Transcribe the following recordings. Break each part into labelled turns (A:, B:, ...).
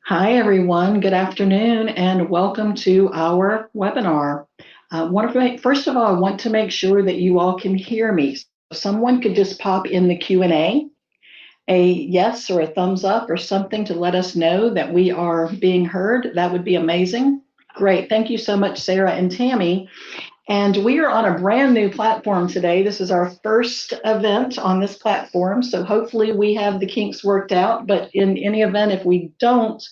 A: Hi, everyone. Good afternoon, and welcome to our webinar. First of all, I want to make sure that you all can hear me. So someone could just pop in the Q&A, a yes or a thumbs up or something to let us know that we are being heard. That would be amazing. Great. Thank you so much, Sarah and Tammy. And we are on a brand new platform today. This is our first event on this platform. So hopefully we have the kinks worked out. But in any event, if we don't,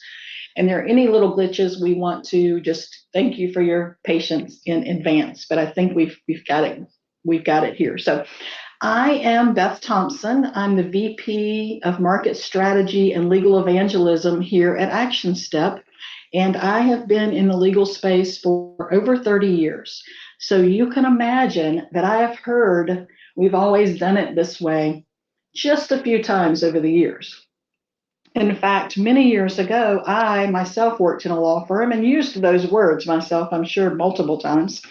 A: and there are any little glitches, we want to just thank you for your patience in advance. But I think we've got it here. So I am Beth Thompson. I'm the VP of Market Strategy and Legal Evangelism here at Actionstep. And I have been in the legal space for over 30 years. So you can imagine that I have heard we've always done it this way just a few times over the years. In fact, many years ago, I myself worked in a law firm and used those words myself, I'm sure, multiple times.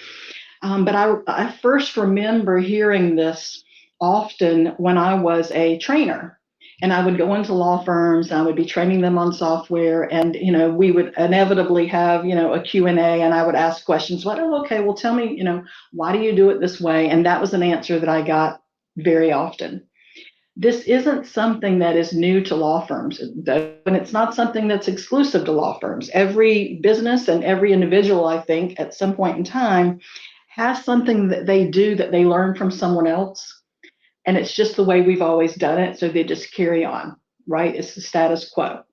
A: But I first remember hearing this often when I was a trainer. And I would go into law firms, I would be training them on software, and we would inevitably have a Q&A, and I would ask questions. Okay, well, tell me, why do you do it this way? And that was an answer that I got very often. This isn't something that is new to law firms, and it's not something that's exclusive to law firms. Every business and every individual, I think, at some point in time, has something that they do that they learn from someone else, and it's just the way we've always done it, so they just carry on, right? It's the status quo.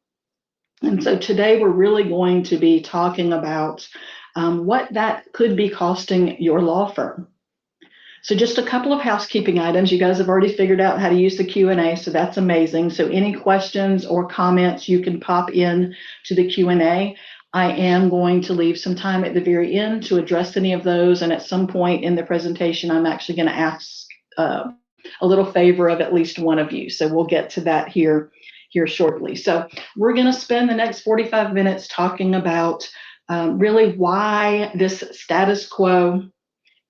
A: And so today we're really going to be talking about what that could be costing your law firm. So just a couple of housekeeping items. You guys have already figured out how to use the Q&A, so that's amazing. So any questions or comments, you can pop in to the Q&A. I am going to leave some time at the very end to address any of those, and at some point in the presentation, I'm actually going to ask a little favor of at least one of you. So we'll get to that here shortly. So we're going to spend the next 45 minutes talking about really why this status quo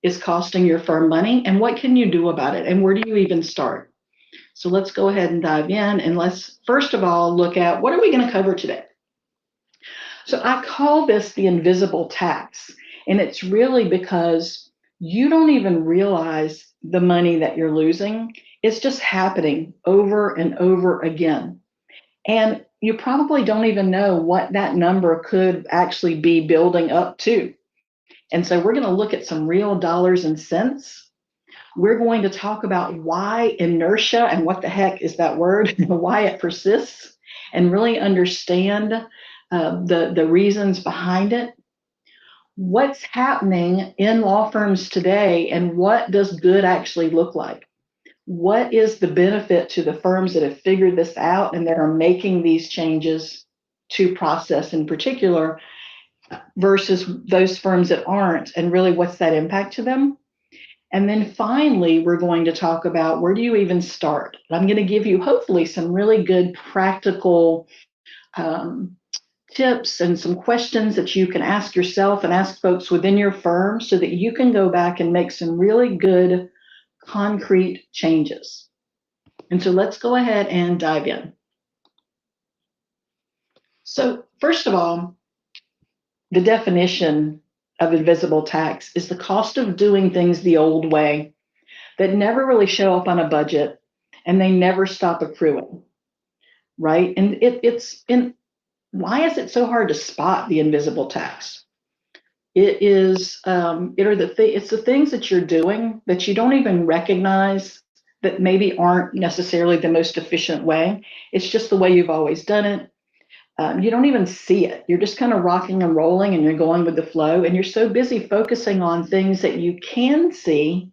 A: is costing your firm money, and what can you do about it, and where do you even start? So let's go ahead and dive in, and let's first of all look at what are we going to cover today. So I call this the invisible tax, and it's really because you don't even realize the money that you're losing. It's just happening over and over again, and you probably don't even know what that number could actually be building up to. And so we're going to look at some real dollars and cents. We're going to talk about why inertia, and what the heck is that word, why it persists, and really understand the reasons behind it. What's happening in law firms today, and what does good actually look like? What is the benefit to the firms that have figured this out and that are making these changes to process in particular, versus those firms that aren't, and really what's that impact to them? And then finally, we're going to talk about where do you even start? I'm going to give you hopefully some really good practical tips and some questions that you can ask yourself and ask folks within your firm so that you can go back and make some really good concrete changes. And so let's go ahead and dive in. So first of all, the definition of invisible tax is the cost of doing things the old way that never really show up on a budget, and they never stop accruing, right? And why is it so hard to spot the invisible tax? It's the things that you're doing that you don't even recognize, that maybe aren't necessarily the most efficient way. It's just the way you've always done it. You don't even see it. You're just kind of rocking and rolling, and you're going with the flow, and you're so busy focusing on things that you can see,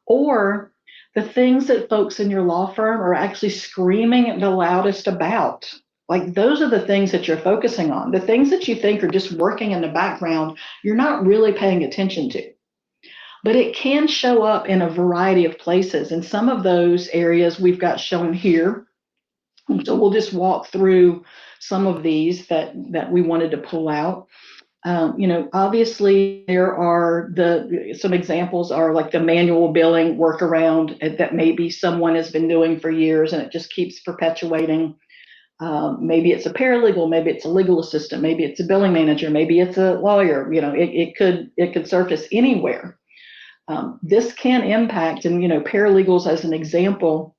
A: or the things that folks in your law firm are actually screaming the loudest about. Like, those are the things that you're focusing on. The things that you think are just working in the background, you're not really paying attention to. But it can show up in a variety of places, and some of those areas we've got shown here. So we'll just walk through some of these that we wanted to pull out. Obviously there are some examples are like the manual billing workaround that maybe someone has been doing for years, and it just keeps perpetuating. Maybe it's a paralegal, maybe it's a legal assistant, maybe it's a billing manager, maybe it's a lawyer. It could surface anywhere. This can impact, and paralegals as an example.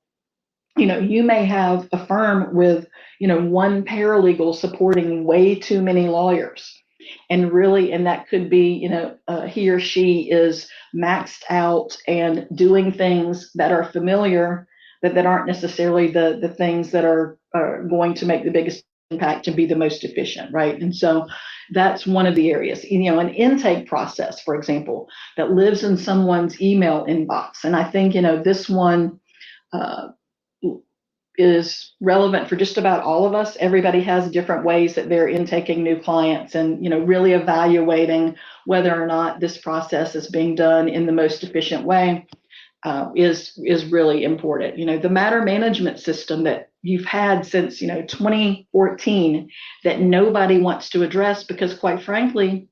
A: You may have a firm with one paralegal supporting way too many lawyers, and that could be he or she is maxed out and doing things that are familiar, that aren't necessarily the things that are going to make the biggest impact and be the most efficient, right? And so that's one of the areas. An intake process, for example, that lives in someone's email inbox. And I think this one uh, is relevant for just about all of us. Everybody has different ways that they're intaking new clients, and really evaluating whether or not this process is being done in the most efficient way is really important. The matter management system that you've had since 2014 that nobody wants to address because, quite frankly,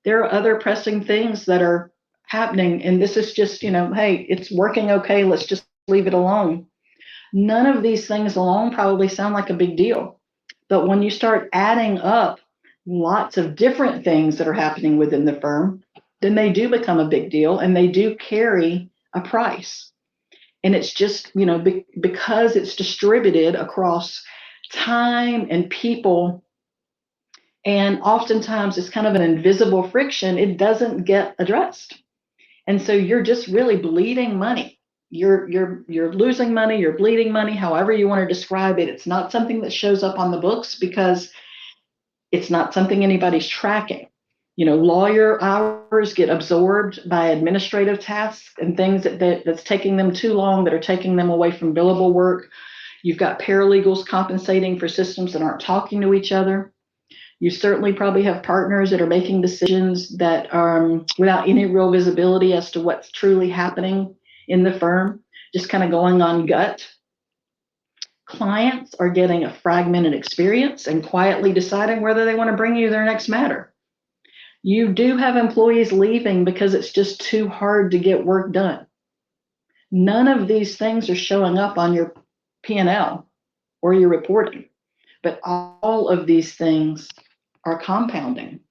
A: there are other pressing things that are happening, and this is just hey, it's working okay, let's just leave it alone. None of these things alone probably sound like a big deal. But when you start adding up lots of different things that are happening within the firm, then they do become a big deal, and they do carry a price. And it's just, because it's distributed across time and people, and oftentimes it's kind of an invisible friction, it doesn't get addressed. And so you're just really bleeding money. You're losing money, you're bleeding money, however you want to describe it. It's not something that shows up on the books because it's not something anybody's tracking. Lawyer hours get absorbed by administrative tasks and things that's taking them too long, that are taking them away from billable work. You've got paralegals compensating for systems that aren't talking to each other. You certainly probably have partners that are making decisions that are without any real visibility as to what's truly happening in the firm, just kind of going on gut. Clients are getting a fragmented experience and quietly deciding whether they want to bring you their next matter. You do have employees leaving because it's just too hard to get work done. None of these things are showing up on your P&L or your reporting, but all of these things are compounding.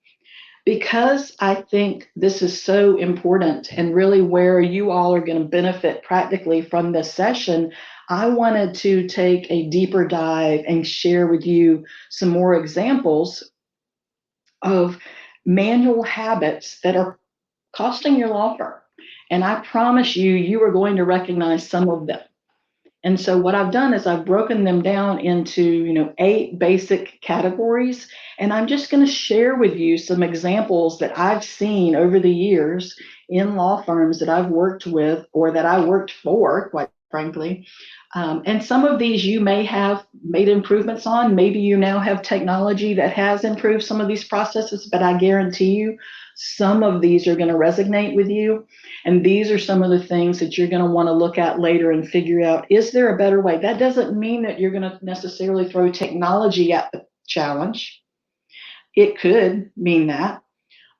A: Because I think this is so important and really where you all are going to benefit practically from this session, I wanted to take a deeper dive and share with you some more examples of manual habits that are costing your law firm. And I promise you, you are going to recognize some of them. And so what I've done is I've broken them down into 8 basic categories, and I'm just going to share with you some examples that I've seen over the years in law firms that I've worked with or that I worked for, quite frankly. And some of these you may have made improvements on. Maybe you now have technology that has improved some of these processes, but I guarantee you some of these are going to resonate with you. And these are some of the things that you're going to want to look at later and figure out, is there a better way? That doesn't mean that you're going to necessarily throw technology at the challenge. It could mean that,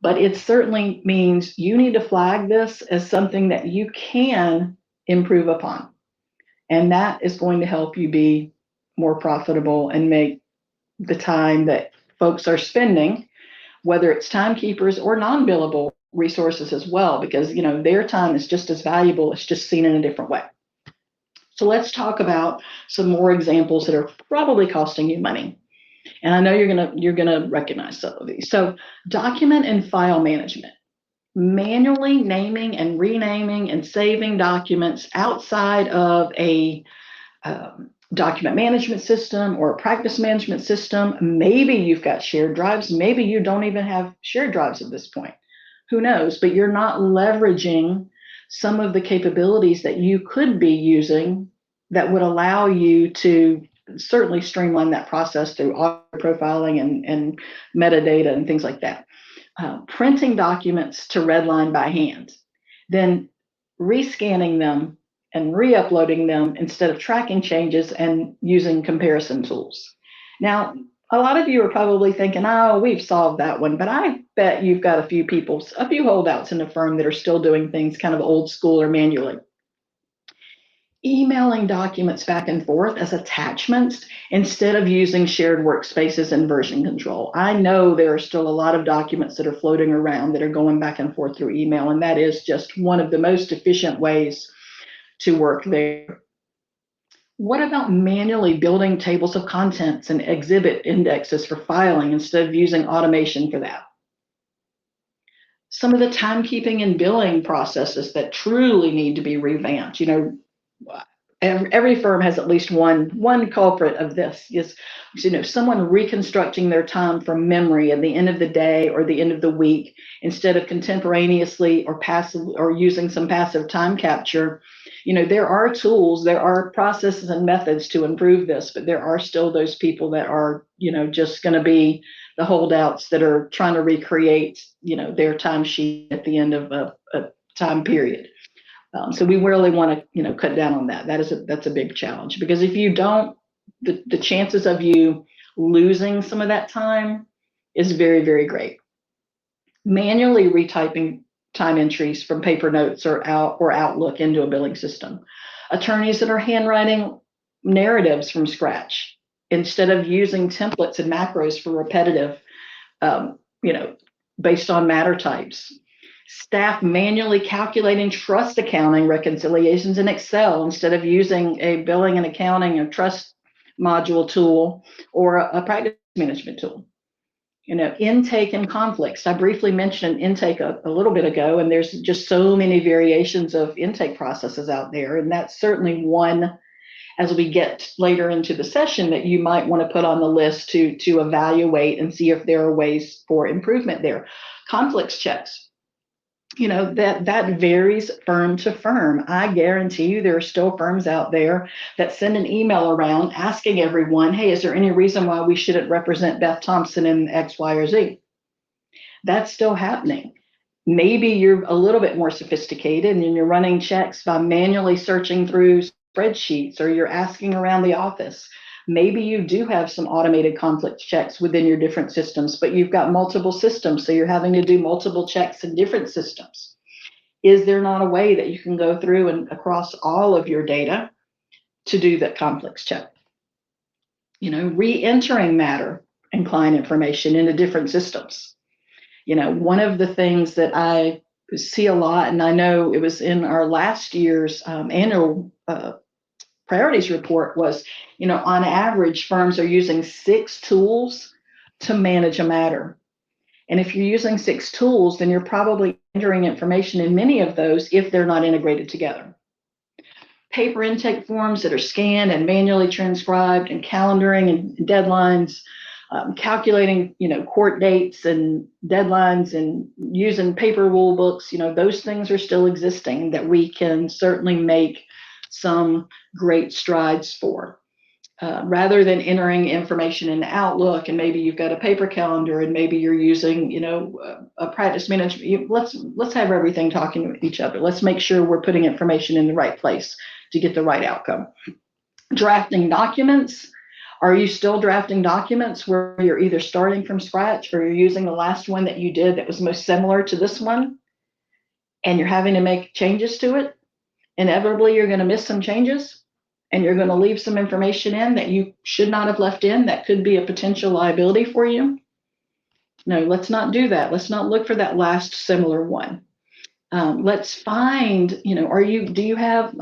A: but it certainly means you need to flag this as something that you can improve upon. And that is going to help you be more profitable and make the time that folks are spending, whether it's timekeepers or non-billable resources as well, because their time is just as valuable. It's just seen in a different way. So let's talk about some more examples that are probably costing you money. And I know you're gonna recognize some of these. So document and file management. Manually naming and renaming and saving documents outside of a document management system or a practice management system. Maybe you've got shared drives. Maybe you don't even have shared drives at this point. Who knows? But you're not leveraging some of the capabilities that you could be using that would allow you to certainly streamline that process through auto profiling and metadata and things like that. Printing documents to redline by hand, then rescanning them and re-uploading them instead of tracking changes and using comparison tools. Now, a lot of you are probably thinking, oh, we've solved that one, but I bet you've got a few holdouts in the firm that are still doing things kind of old school or manually. emailing documents back and forth as attachments instead of using shared workspaces and version control. I know there are still a lot of documents that are floating around that are going back and forth through email, and that is just one of the most efficient ways to work there. What about manually building tables of contents and exhibit indexes for filing instead of using automation for that? Some of the timekeeping and billing processes that truly need to be revamped. Every firm has at least one culprit of this is, someone reconstructing their time from memory at the end of the day or the end of the week instead of contemporaneously or passive or using some passive time capture. There are tools, there are processes and methods to improve this, but there are still those people that are, just going to be the holdouts that are trying to recreate, their timesheet at the end of a time period. So we really want to, cut down on that. That's a big challenge, because if you don't, the chances of you losing some of that time is very, very great. Manually retyping time entries from paper notes or Outlook into a billing system. Attorneys that are handwriting narratives from scratch instead of using templates and macros for repetitive, based on matter types. Staff manually calculating trust accounting reconciliations in Excel instead of using a billing and accounting or trust module tool or a practice management tool. Intake and conflicts. I briefly mentioned intake a little bit ago, and there's just so many variations of intake processes out there. And that's certainly one, as we get later into the session, that you might want to put on the list to evaluate and see if there are ways for improvement there. Conflicts checks. That varies firm to firm. I guarantee you there are still firms out there that send an email around asking everyone, hey, is there any reason why we shouldn't represent Beth Thompson in X, Y, or Z? That's still happening. Maybe you're a little bit more sophisticated and you're running checks by manually searching through spreadsheets, or you're asking around the office. Maybe you do have some automated conflict checks within your different systems, but you've got multiple systems, so you're having to do multiple checks in different systems. Is there not a way that you can go through and across all of your data to do that conflicts check? Re-entering matter and client information into different systems. One of the things that I see a lot, and I know it was in our last year's annual priorities report, was, on average, firms are using 6 tools to manage a matter. And if you're using 6 tools, then you're probably entering information in many of those if they're not integrated together. Paper intake forms that are scanned and manually transcribed, and calendaring and deadlines, calculating, court dates and deadlines, and using paper rule books, those things are still existing that we can certainly make some great strides for. Rather than entering information in Outlook, and maybe you've got a paper calendar, and maybe you're using, a practice management. Let's have everything talking to each other. Let's make sure we're putting information in the right place to get the right outcome. Drafting documents. Are you still drafting documents where you're either starting from scratch or you're using the last one that you did that was most similar to this one, and you're having to make changes to it? Inevitably, you're going to miss some changes, and you're going to leave some information in that you should not have left in that could be a potential liability for you. No, let's not do that. Let's not look for that last similar one. Let's find, do you have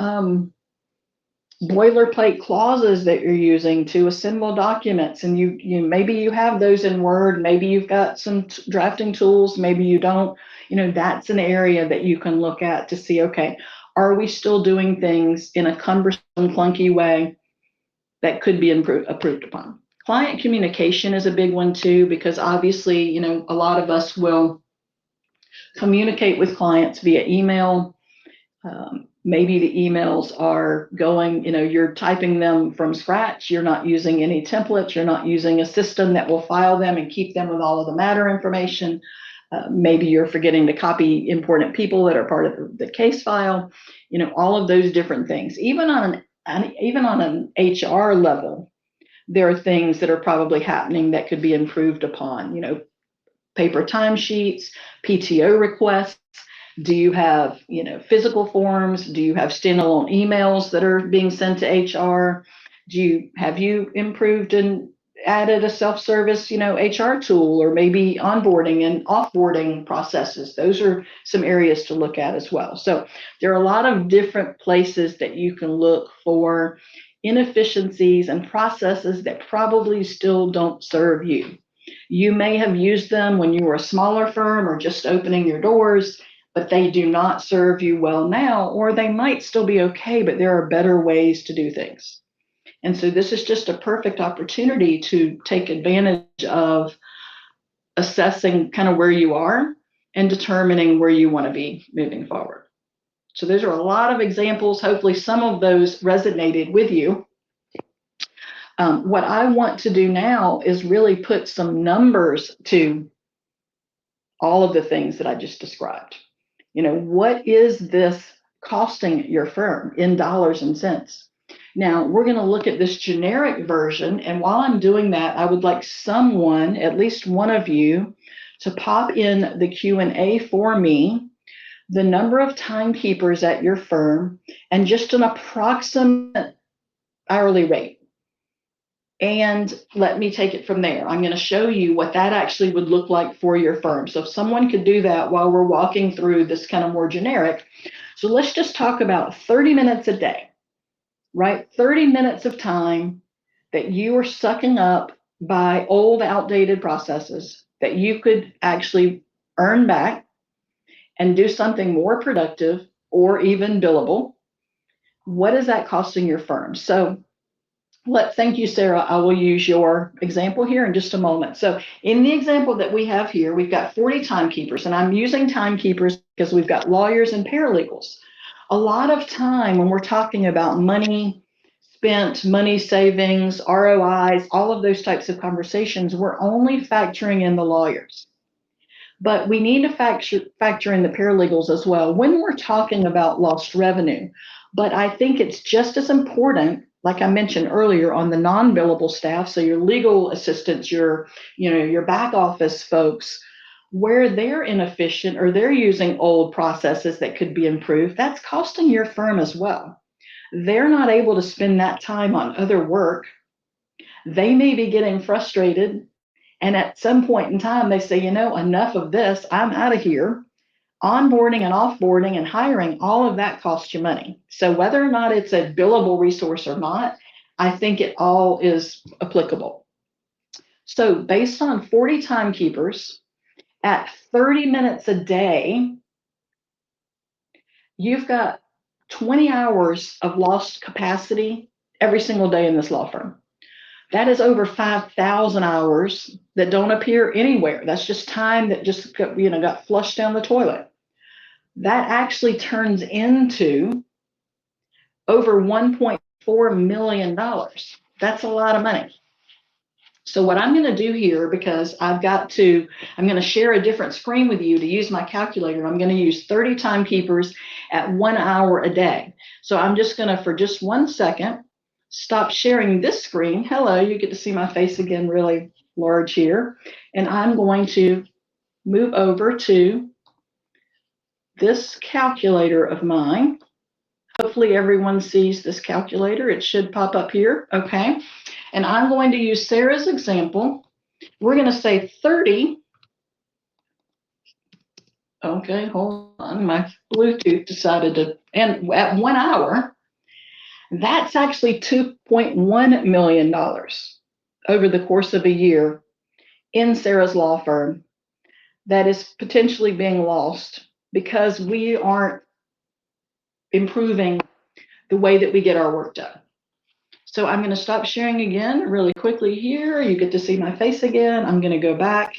A: boilerplate clauses that you're using to assemble documents, and you maybe you have those in Word, maybe you've got some drafting tools, maybe you don't. That's an area that you can look at to see, okay, are we still doing things in a cumbersome, clunky way that could be approved upon? Client communication is a big one too, because obviously, a lot of us will communicate with clients via email. Maybe the emails are going, you're typing them from scratch. You're not using any templates. You're not using a system that will file them and keep them with all of the matter information. Maybe you're forgetting to copy important people that are part of the case file. All of those different things. Even on an HR level, there are things that are probably happening that could be improved upon. Paper timesheets, PTO requests. Do you have, physical forms? Do you have standalone emails that are being sent to HR? Have you improved and added a self-service, HR tool, or maybe onboarding and offboarding processes? Those are some areas to look at as well. So there are a lot of different places that you can look for inefficiencies and processes that probably still don't serve you. You may have used them when you were a smaller firm or just opening your doors, but they do not serve you well now, or they might still be okay, but there are better ways to do things. And so this is just a perfect opportunity to take advantage of assessing kind of where you are and determining where you want to be moving forward. So those are a lot of examples. Hopefully some of those resonated with you. What I want to do now is really put some numbers to all of the things that I just described. What is this costing your firm in dollars and cents? Now, we're going to look at this generic version. And while I'm doing that, I would like someone, at least one of you, to pop in the Q&A for me, the number of timekeepers at your firm, and just an approximate hourly rate. And let me take it from there. I'm going to show you what that actually would look like for your firm. So if someone could do that while we're walking through this kind of more generic. So let's just talk about 30 minutes a day, right? 30 minutes of time that you are sucking up by old, outdated processes that you could actually earn back and do something more productive or even billable. What is that costing your firm? So thank you, Sarah. I will use your example here in just a moment. So in the example that we have here, we've got 40 timekeepers, and I'm using timekeepers because we've got lawyers and paralegals. A lot of time when we're talking about money spent, money savings, ROIs, all of those types of conversations, we're only factoring in the lawyers. But we need to factor in the paralegals as well when we're talking about lost revenue. But I think it's just as important, like I mentioned earlier, on the non-billable staff, so your legal assistants, your back office folks, where they're inefficient or they're using old processes that could be improved, that's costing your firm as well. They're not able to spend that time on other work. They may be getting frustrated. And at some point in time, they say, enough of this, I'm out of here. Onboarding and offboarding and hiring, all of that costs you money. So whether or not it's a billable resource or not, I think it all is applicable. So based on 40 timekeepers at 30 minutes a day, you've got 20 hours of lost capacity every single day in this law firm. That is over 5,000 hours that don't appear anywhere. That's just time that just got flushed down the toilet. That actually turns into over $1.4 million. That's a lot of money. So what I'm going to do here, because I'm going to share a different screen with you to use my calculator. I'm going to use 30 timekeepers at 1 hour a day. So I'm just going to, for just 1 second, stop sharing this screen. Hello, you get to see my face again really large here. And I'm going to move over to this calculator of mine. Hopefully everyone sees this calculator. It should pop up here. Okay. And I'm going to use Sarah's example. We're going to say 30. Okay, hold on. My Bluetooth decided to, and at 1 hour, that's actually $2.1 million over the course of a year in Sarah's law firm that is potentially being lost because we aren't improving the way that we get our work done. So I'm going to stop sharing again really quickly here. You get to see my face again. I'm going to go back.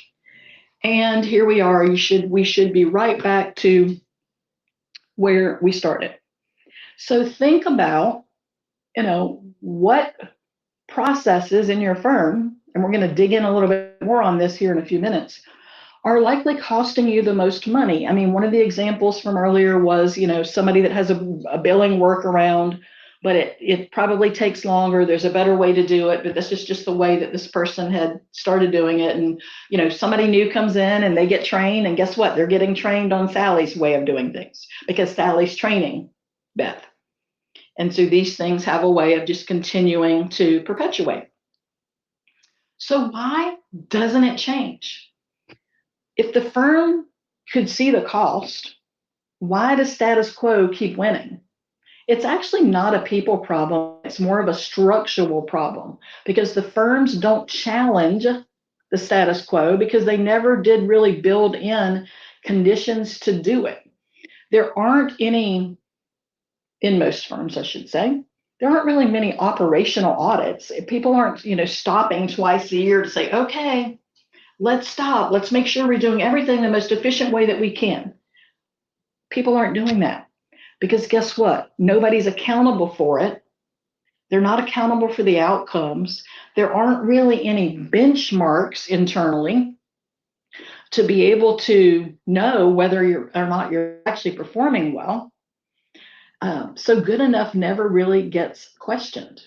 A: And here we are. We should be right back to where we started. So think about, what processes in your firm, and we're going to dig in a little bit more on this here in a few minutes, are likely costing you the most money. I mean, one of the examples from earlier was, somebody that has a billing workaround, but it probably takes longer. There's a better way to do it, but this is just the way that this person had started doing it. And, somebody new comes in and they get trained, and guess what? They're getting trained on Sally's way of doing things because Sally's training Beth. And so these things have a way of just continuing to perpetuate. So why doesn't it change? If the firm could see the cost, why does status quo keep winning? It's actually not a people problem. It's more of a structural problem because the firms don't challenge the status quo because they never did really build in conditions to do it. There aren't any, in most firms, I should say, there aren't really many operational audits. People aren't, stopping twice a year to say, okay, let's stop. Let's make sure we're doing everything the most efficient way that we can. People aren't doing that because guess what? Nobody's accountable for it. They're not accountable for the outcomes. There aren't really any benchmarks internally to be able to know whether you're or not you're actually performing well. So good enough never really gets questioned.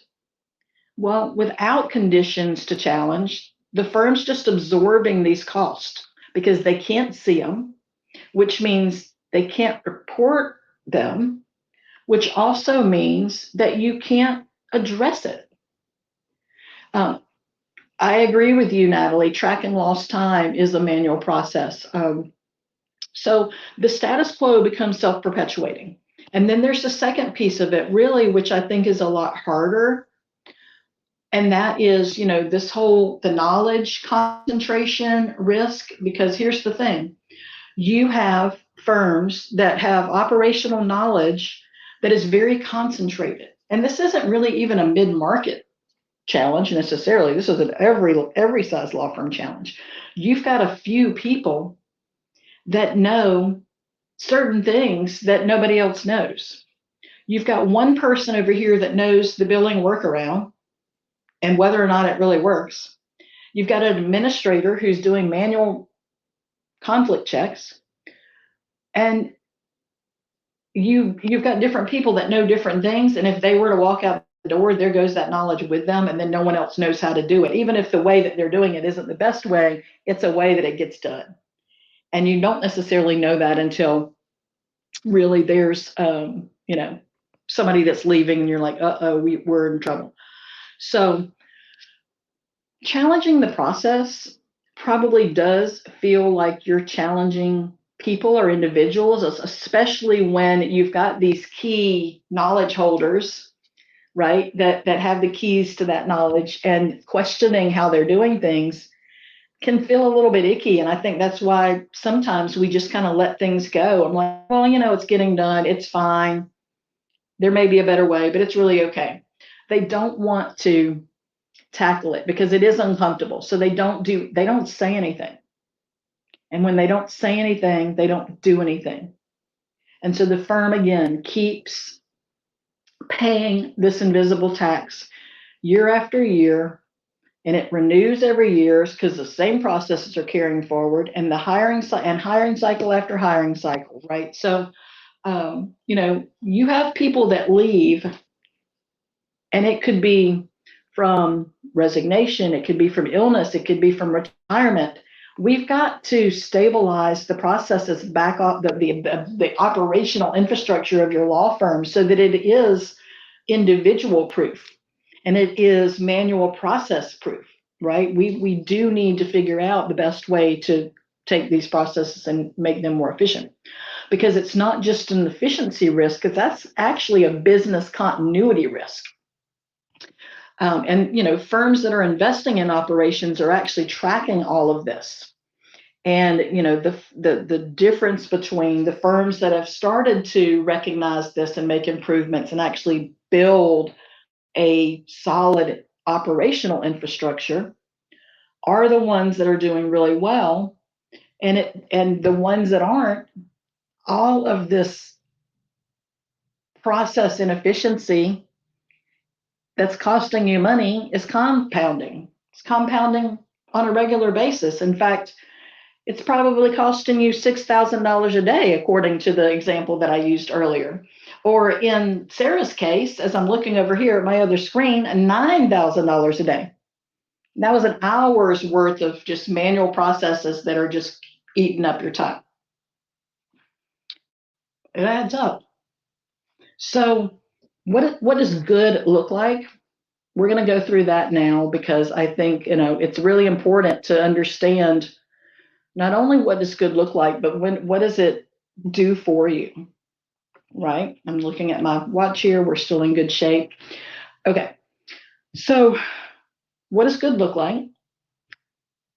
A: Well, without conditions to challenge, the firm's just absorbing these costs because they can't see them, which means they can't report them, which also means that you can't address it. I agree with you, Natalie. Tracking lost time is a manual process. So the status quo becomes self-perpetuating. And then there's the second piece of it, really, which I think is a lot harder. And that is, the knowledge concentration risk, because here's the thing. You have firms that have operational knowledge that is very concentrated. And this isn't really even a mid-market challenge necessarily. This is an every size law firm challenge. You've got a few people that know certain things that nobody else knows. You've got one person over here that knows the billing workaround and whether or not it really works. You've got an administrator who's doing manual conflict checks, and you've got different people that know different things. And if they were to walk out the door, there goes that knowledge with them, and then no one else knows how to do it. Even if the way that they're doing it isn't the best way, it's a way that it gets done. And you don't necessarily know that until really there's somebody that's leaving and you're like, we're in trouble. So challenging the process probably does feel like you're challenging people or individuals, especially when you've got these key knowledge holders, right, that have the keys to that knowledge, and questioning how they're doing things can feel a little bit icky. And I think that's why sometimes we just kind of let things go. I'm like, well, it's getting done. It's fine. There may be a better way, but it's really okay. They don't want to tackle it because it is uncomfortable. So they don't say anything. And when they don't say anything, they don't do anything. And so the firm, again, keeps paying this invisible tax year after year, and it renews every year because the same processes are carrying forward, and the hiring cycle after hiring cycle, right? So, you have people that leave, and it could be from resignation, it could be from illness, it could be from retirement. We've got to stabilize the processes back up, the operational infrastructure of your law firm so that it is individual proof and it is manual process proof, right? We do need to figure out the best way to take these processes and make them more efficient, because it's not just an efficiency risk, because that's actually a business continuity risk. And firms that are investing in operations are actually tracking all of this. And the difference between the firms that have started to recognize this and make improvements and actually build a solid operational infrastructure are the ones that are doing really well. And the ones that aren't, all of this process inefficiency that's costing you money is compounding. It's compounding on a regular basis. In fact, it's probably costing you $6,000 a day, according to the example that I used earlier. Or in Sarah's case, as I'm looking over here at my other screen, $9,000 a day. That was an hour's worth of just manual processes that are just eating up your time. It adds up. So what does good look like? We're going to go through that now because I think, it's really important to understand not only what does good look like, but what does it do for you, right? I'm looking at my watch here. We're still in good shape. Okay. So what does good look like?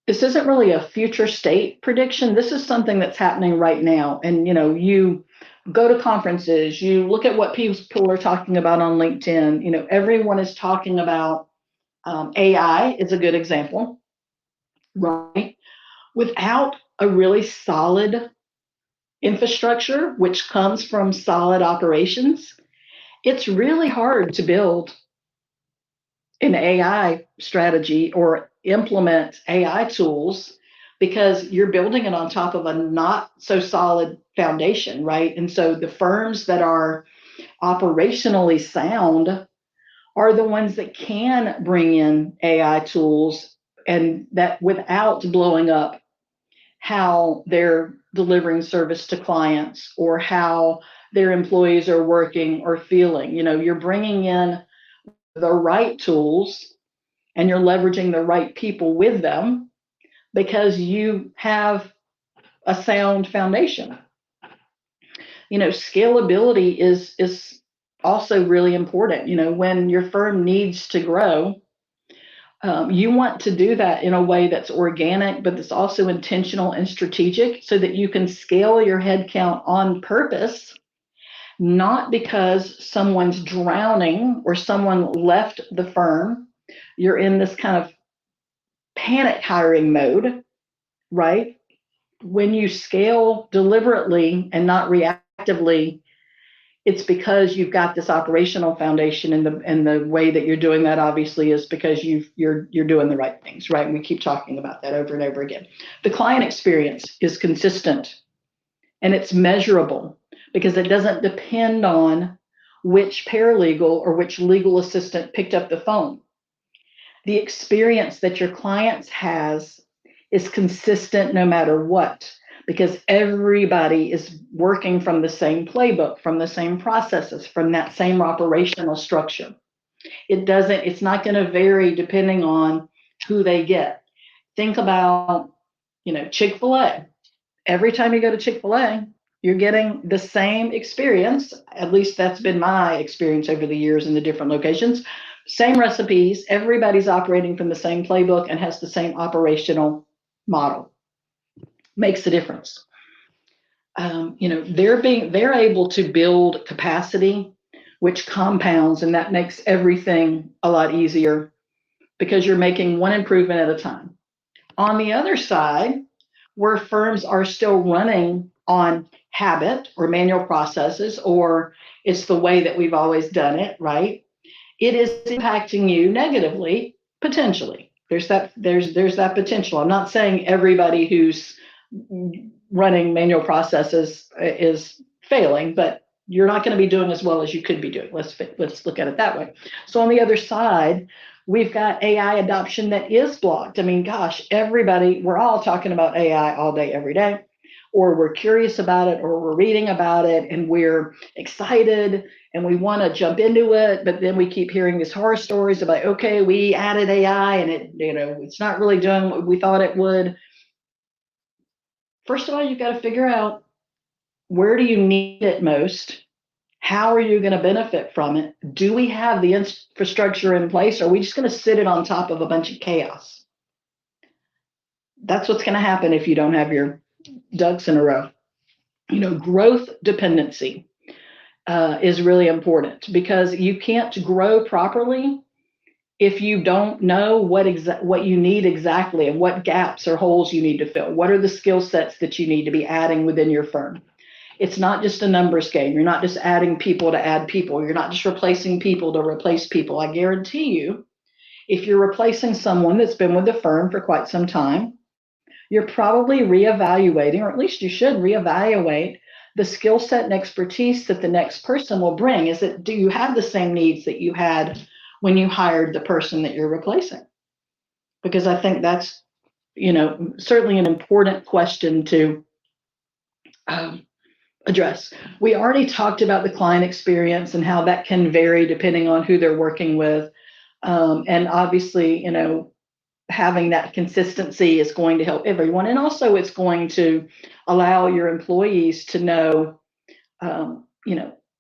A: This isn't really a future state prediction. This is something that's happening right now. And, you go to conferences, you look at what people are talking about on LinkedIn. Everyone is talking about AI is a good example, right? Without a really solid infrastructure, which comes from solid operations, it's really hard to build an AI strategy or implement AI tools because you're building it on top of a not so solid foundation, right? And so the firms that are operationally sound are the ones that can bring in AI tools and that without blowing up how they're delivering service to clients or how their employees are working or feeling. You're bringing in the right tools and you're leveraging the right people with them because you have a sound foundation. Scalability is also really important. When your firm needs to grow, you want to do that in a way that's organic, but that's also intentional and strategic so that you can scale your headcount on purpose, not because someone's drowning or someone left the firm. You're in this kind of panic hiring mode, right? When you scale deliberately and not reactively, it's because you've got this operational foundation, and the way that you're doing that obviously is because you're doing the right things, right? And we keep talking about that over and over again. The client experience is consistent and it's measurable because it doesn't depend on which paralegal or which legal assistant picked up the phone. The experience that your clients has is consistent no matter what, because everybody is working from the same playbook, from the same processes, from that same operational structure. It's not going to vary depending on who they get. Think about, Chick-fil-A. Every time you go to Chick-fil-A, you're getting the same experience. At least that's been my experience over the years in the different locations. Same recipes, everybody's operating from the same playbook and has the same operational model. Makes a difference. They're able to build capacity, which compounds, and that makes everything a lot easier because you're making one improvement at a time. On the other side, where firms are still running on habit or manual processes, or it's the way that we've always done it, right? It is impacting you negatively, potentially. There's that potential. I'm not saying everybody who's running manual processes is failing, but you're not going to be doing as well as you could be doing. Let's look at it that way. So on the other side, we've got AI adoption that is blocked. I mean, gosh, we're all talking about AI all day, every day, or we're curious about it, or we're reading about it and we're excited and we want to jump into it. But then we keep hearing these horror stories about, okay, we added AI and it's not really doing what we thought it would. First of all, you've got to figure out, where do you need it most? How are you going to benefit from it? Do we have the infrastructure in place? Or are we just going to sit it on top of a bunch of chaos? That's what's going to happen if you don't have your ducks in a row. Growth dependency is really important because you can't grow properly if you don't know what you need exactly and what gaps or holes you need to fill. What are the skill sets that you need to be adding within your firm? It's not just a numbers game. You're not just adding people to add people. You're not just replacing people to replace people. I guarantee you, if you're replacing someone that's been with the firm for quite some time, you're probably reevaluating, or at least you should reevaluate the skill set and expertise that the next person will bring? Do you have the same needs that you had when you hired the person that you're replacing? Because I think that's, certainly an important question to address. We already talked about the client experience and how that can vary depending on who they're working with. And obviously, having that consistency is going to help everyone. And also it's going to allow your employees to know,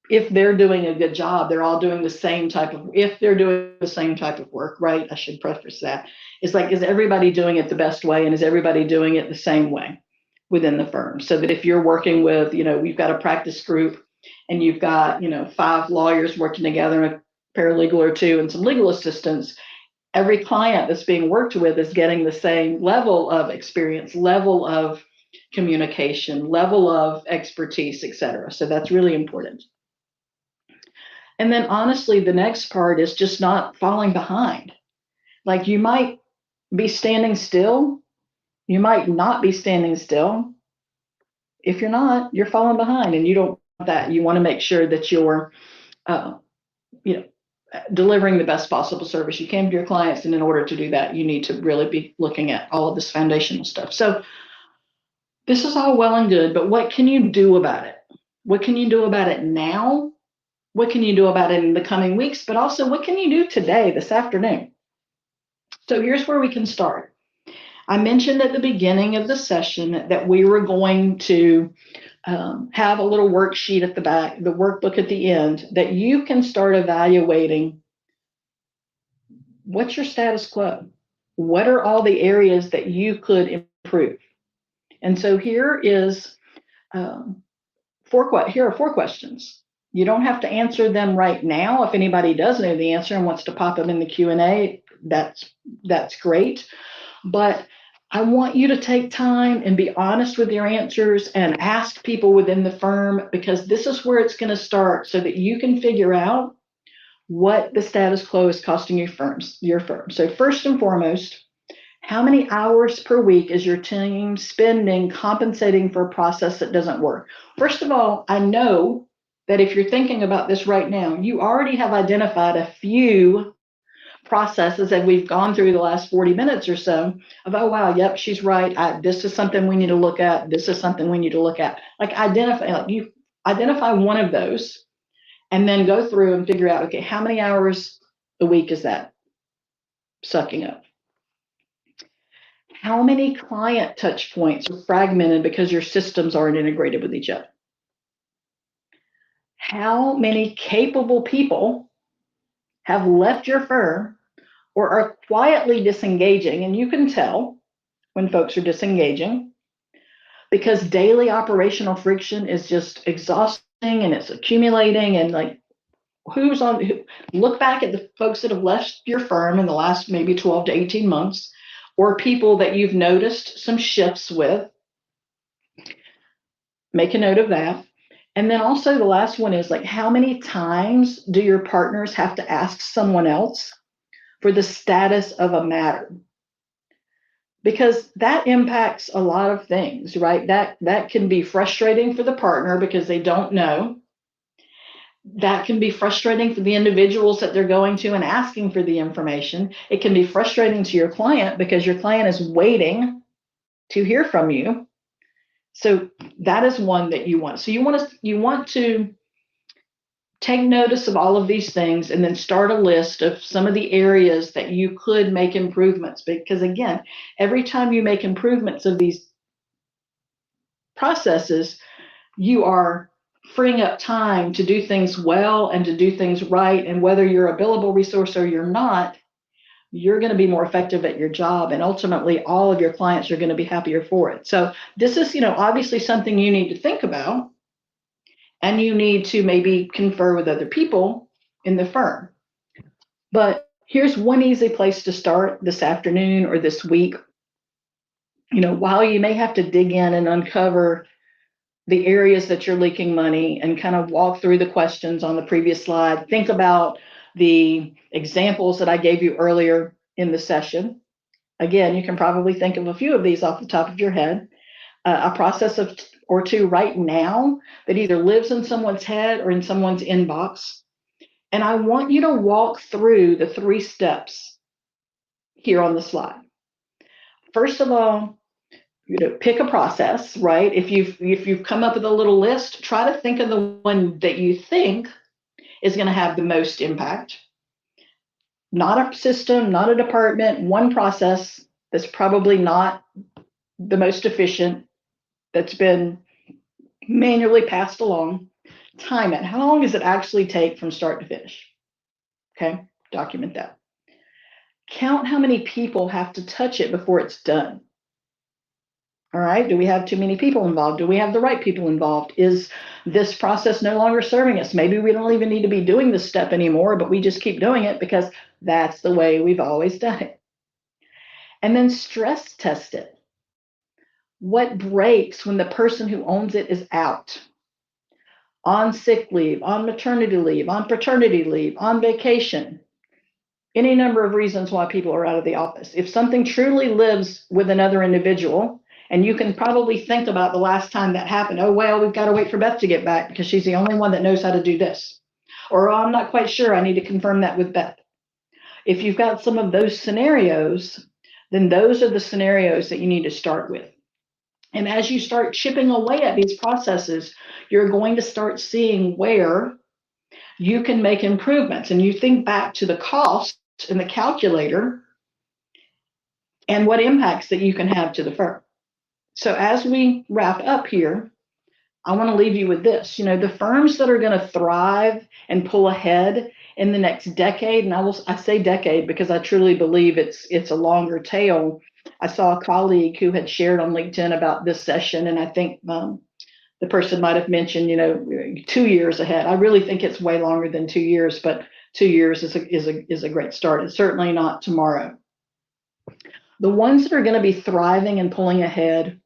A: if they're doing a good job, they're all doing if they're doing the same type of work, right? I should preface that. It's like, is everybody doing it the best way? And is everybody doing it the same way within the firm? So that if you're working with, we've got a practice group and you've got, 5 lawyers working together, a paralegal or 2, and some legal assistants, every client that's being worked with is getting the same level of experience, level of communication, level of expertise, et cetera. So that's really important. And then honestly, the next part is just not falling behind. Like, you might be standing still. You might not be standing still. If you're not, you're falling behind, and you don't want that. You want to make sure that you're, delivering the best possible service you can to your clients. And in order to do that, you need to really be looking at all of this foundational stuff. So this is all well and good, but what can you do about it? What can you do about it now? What can you do about it in the coming weeks? But also, what can you do today, this afternoon? So here's where we can start. I mentioned at the beginning of the session that we were going to have a little worksheet at the back, the workbook at the end, that you can start evaluating what's your status quo? What are all the areas that you could improve? And so here are 4 questions. You don't have to answer them right now. If anybody does know the answer and wants to pop them in the Q&A, that's great. But I want you to take time and be honest with your answers and ask people within the firm, because this is where it's going to start, so that you can figure out what the status quo is costing your firm. So first and foremost, how many hours per week is your team spending compensating for a process that doesn't work? First of all, I know that if you're thinking about this right now, you already have identified a few processes that we've gone through the last 40 minutes or so of, oh, wow, yep, she's right. This is something we need to look at. This is something we need to look at. You identify one of those and then go through and figure out, okay, how many hours a week is that sucking up? How many client touch points are fragmented because your systems aren't integrated with each other? How many capable people have left your firm or are quietly disengaging? And you can tell when folks are disengaging, because daily operational friction is just exhausting and it's accumulating. And like, look back at the folks that have left your firm in the last maybe 12 to 18 months, or people that you've noticed some shifts with. Make a note of that. And then also the last one is, like, how many times do your partners have to ask someone else for the status of a matter? Because that impacts a lot of things, right? That can be frustrating for the partner because they don't know. That can be frustrating for the individuals that they're going to and asking for the information. It can be frustrating to your client because your client is waiting to hear from you. So that is one that you want. So you want to take notice of all of these things and then start a list of some of the areas that you could make improvements. Because again, every time you make improvements of these processes, you are freeing up time to do things well and to do things right. And whether you're a billable resource or you're not, you're going to be more effective at your job. And ultimately, all of your clients are going to be happier for it. So this is, obviously something you need to think about. And you need to maybe confer with other people in the firm. But here's one easy place to start this afternoon or this week. While you may have to dig in and uncover the areas that you're leaking money and kind of walk through the questions on the previous slide, think about the examples that I gave you earlier in the session. Again, you can probably think of a few of these off the top of your head. A process or two right now that either lives in someone's head or in someone's inbox. And I want you to walk through the 3 steps here on the slide. First of all, pick a process, right? If you've come up with a little list, try to think of the one that you think is going to have the most impact. Not a system, not a department, one process that's probably not the most efficient, that's been manually passed along. Time it. How long does it actually take from start to finish? Okay, document that. Count how many people have to touch it before it's done. All right, do we have too many people involved? Do we have the right people involved? Is this process no longer serving us? Maybe we don't even need to be doing this step anymore, but we just keep doing it because that's the way we've always done it. And then stress test it. What breaks when the person who owns it is out? On sick leave, on maternity leave, on paternity leave, on vacation. Any number of reasons why people are out of the office. If something truly lives with another individual, and you can probably think about the last time that happened. Oh, well, we've got to wait for Beth to get back because she's the only one that knows how to do this. Or oh, I'm not quite sure. I need to confirm that with Beth. If you've got some of those scenarios, then those are the scenarios that you need to start with. And as you start chipping away at these processes, you're going to start seeing where you can make improvements. And you think back to the cost in the calculator and what impacts that you can have to the firm. So as we wrap up here, I want to leave you with this. The firms that are going to thrive and pull ahead in the next decade, and I say decade because I truly believe it's a longer tail. I saw a colleague who had shared on LinkedIn about this session, and I think the person might have mentioned, 2 years ahead. I really think it's way longer than 2 years, but 2 years is a great start. It's certainly not tomorrow. The ones that are going to be thriving and pulling ahead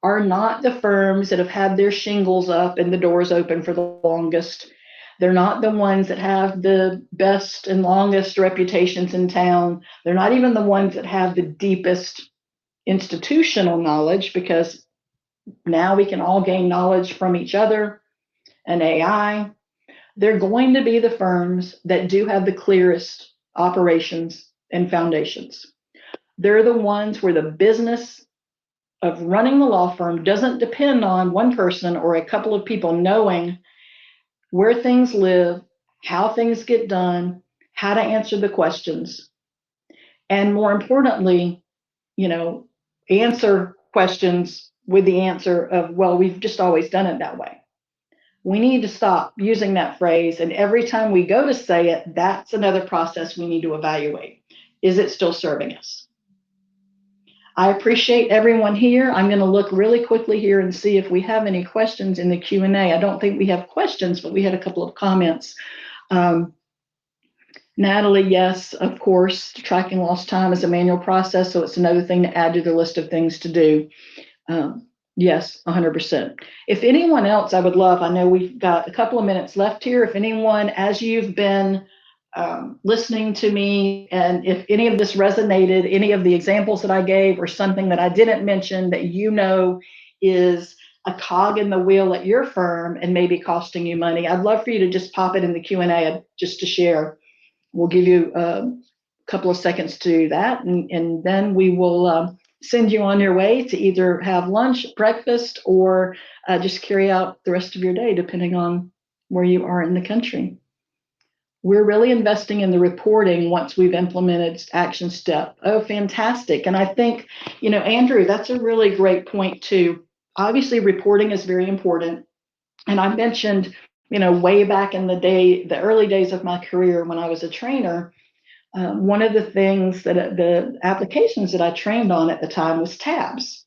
A: are not the firms that have had their shingles up and the doors open for the longest. They're not the ones that have the best and longest reputations in town. They're not even the ones that have the deepest institutional knowledge, because now we can all gain knowledge from each other and AI. They're going to be the firms that do have the clearest operations and foundations. They're the ones where the business of running the law firm doesn't depend on one person or a couple of people knowing where things live, how things get done, how to answer the questions, and more importantly, answer questions with the answer of, well, we've just always done it that way. We need to stop using that phrase, and every time we go to say it, that's another process we need to evaluate. Is it still serving us? I appreciate everyone here. I'm going to look really quickly here and see if we have any questions in the Q&A. I don't think we have questions, but we had a couple of comments. Natalie, yes, of course, tracking lost time is a manual process, so it's another thing to add to the list of things to do. Yes, 100%. If anyone else, I would love, I know we've got a couple of minutes left here. If anyone, as you've been listening to me, and if any of this resonated, any of the examples that I gave or something that I didn't mention that is a cog in the wheel at your firm and maybe costing you money, I'd love for you to just pop it in the Q&A just to share. We'll give you a couple of seconds to do that, and then we will send you on your way to either have lunch, breakfast, or just carry out the rest of your day, depending on where you are in the country. We're really investing in the reporting once we've implemented Actionstep. Oh, fantastic. And I think, Andrew, that's a really great point too. Obviously, reporting is very important. And I mentioned, way back in the early days of my career when I was a trainer, one of the things the applications that I trained on at the time was tabs.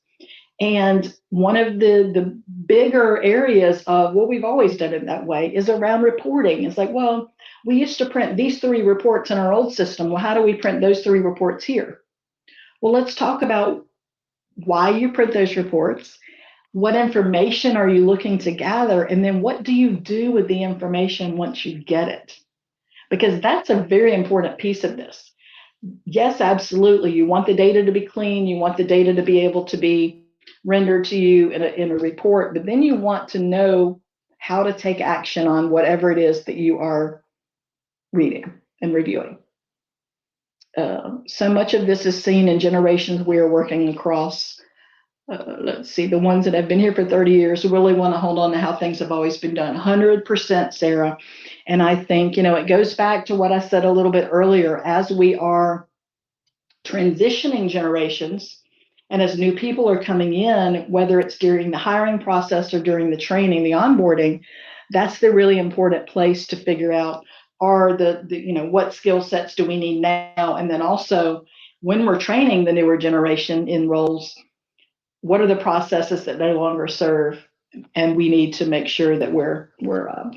A: And one of the bigger areas of what we've always done it that way is around reporting. It's like, well, we used to print these 3 reports in our old system. Well, how do we print those 3 reports here? Well, let's talk about why you print those reports. What information are you looking to gather? And then what do you do with the information once you get it? Because that's a very important piece of this. Yes, absolutely. You want the data to be clean. You want the data to be able to be rendered to you in a report, but then you want to know how to take action on whatever it is that you are reading and reviewing. So much of this is seen in generations we are working across. Let's see, the ones that have been here for 30 years really want to hold on to how things have always been done. 100%, Sarah. And I think, it goes back to what I said a little bit earlier. As we are transitioning generations, and as new people are coming in, whether it's during the hiring process or during the training, the onboarding, that's the really important place to figure out are what skill sets do we need now? And then also, when we're training the newer generation in roles, what are the processes that no longer serve? And we need to make sure that we're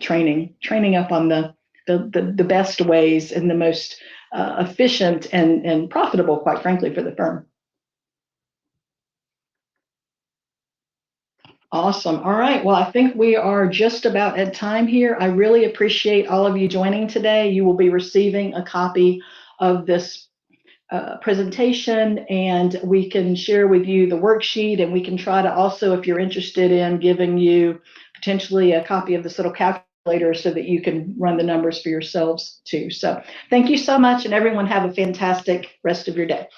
A: training up on the best ways and the most efficient and profitable, quite frankly, for the firm. Awesome. All right. Well, I think we are just about at time here. I really appreciate all of you joining today. You will be receiving a copy of this presentation, and we can share with you the worksheet, and we can try to also, if you're interested in, giving you potentially a copy of this little calculator so that you can run the numbers for yourselves too. So thank you so much, and everyone have a fantastic rest of your day.